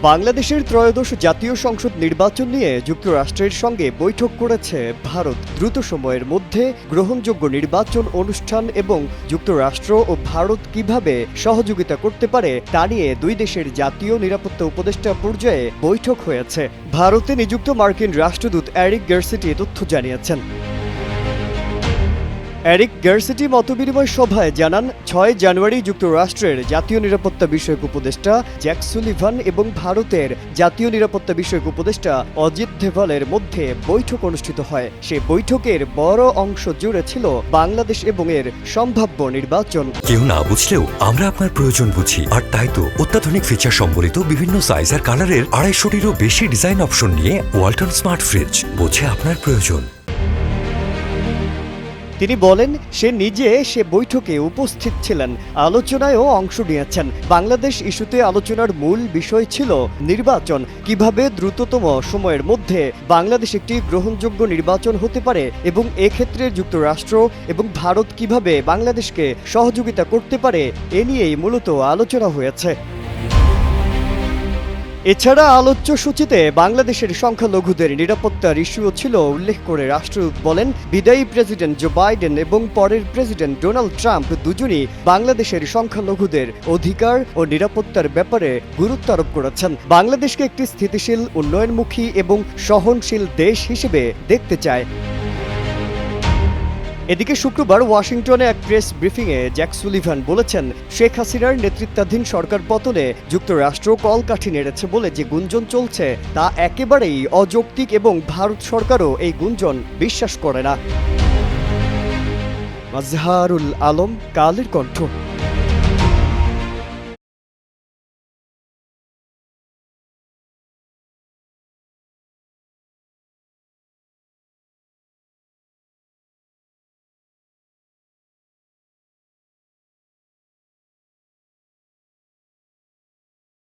বাংলাদেশের ত্রয়োদশ জাতীয় সংসদ নির্বাচন নিয়ে যুক্তরাষ্ট্রের সঙ্গে বৈঠক করেছে ভারত। দ্রুত সময়ের মধ্যে গ্রহণযোগ্য নির্বাচন অনুষ্ঠান এবং যুক্তরাষ্ট্র ও ভারত কিভাবে সহযোগিতা করতে পারে তা নিয়ে দুই দেশের জাতীয় নিরাপত্তা উপদেষ্টা পর্যায়ে বৈঠক হয়েছে। ভারতে নিযুক্ত মার্কিন রাষ্ট্রদূত এরিক গার্সেটি তথ্য জানিয়েছেন। এরিক গার্সেটি মতবিনিময় সভায় জানান, ৬ জানুয়ারি যুক্তরাষ্ট্রের জাতীয় নিরাপত্তা বিষয়ক উপদেষ্টা জ্যাক সুলিভান এবং ভারতের জাতীয় নিরাপত্তা বিষয়ক উপদেষ্টা অজিত ডোভালের মধ্যে বৈঠক অনুষ্ঠিত হয়। সে বৈঠকের বড় অংশ জুড়ে ছিল বাংলাদেশ এবং এর সম্ভাব্য নির্বাচন। কেউ না বুঝলেও আমরা আপনার প্রয়োজন বুঝি, আর তাই তো অত্যাধুনিক ফিচার সম্বলিত বিভিন্ন সাইজ আর কালারের ২৫০টিরও বেশি ডিজাইন অপশন নিয়ে ওয়ালটন স্মার্ট ফ্রিজ বোঝে আপনার প্রয়োজন। তিনি বলেন, সে বৈঠকে উপস্থিত ছিলেন, আলোচনায়ও অংশ নিয়েছেন। বাংলাদেশ ইস্যুতে আলোচনার মূল বিষয় ছিল নির্বাচন, কিভাবে দ্রুততম সময়ের মধ্যে বাংলাদেশ একটি গ্রহণযোগ্য নির্বাচন হতে পারে এবং এক্ষেত্রে যুক্তরাষ্ট্র এবং ভারত কিভাবে বাংলাদেশকে সহযোগিতা করতে পারে এ নিয়েই মূলত আলোচনা হয়েছে। এছাড়া আলোচ্য সূচিতে বাংলাদেশের সংখ্যালঘুদের নিরাপত্তার ইস্যুও ছিল উল্লেখ করে রাষ্ট্রদূত বলেন, বিদায়ী প্রেসিডেন্ট জো বাইডেন এবং পরের প্রেসিডেন্ট ডোনাল্ড ট্রাম্প দুজনই বাংলাদেশের সংখ্যালঘুদের অধিকার ও নিরাপত্তার ব্যাপারে গুরুত্ব আরোপ করেছেন। বাংলাদেশকে একটি স্থিতিশীল, উন্নয়নমুখী এবং সহনশীল দেশ হিসেবে দেখতে চায়। এদিকে শুক্রবার ওয়াশিংটনে এক প্রেস ব্রিফিংয়ে জ্যাক সুলিভান বলেছেন, শেখ হাসিনার নেতৃত্বাধীন সরকার পতনে যুক্তরাষ্ট্র কলকাঠি নেড়েছে বলে যে গুঞ্জন চলছে তা একেবারেই অযৌক্তিক এবং ভারত সরকারও এই গুঞ্জন বিশ্বাস করে না। মাজহারুল আলম, কালের কণ্ঠ।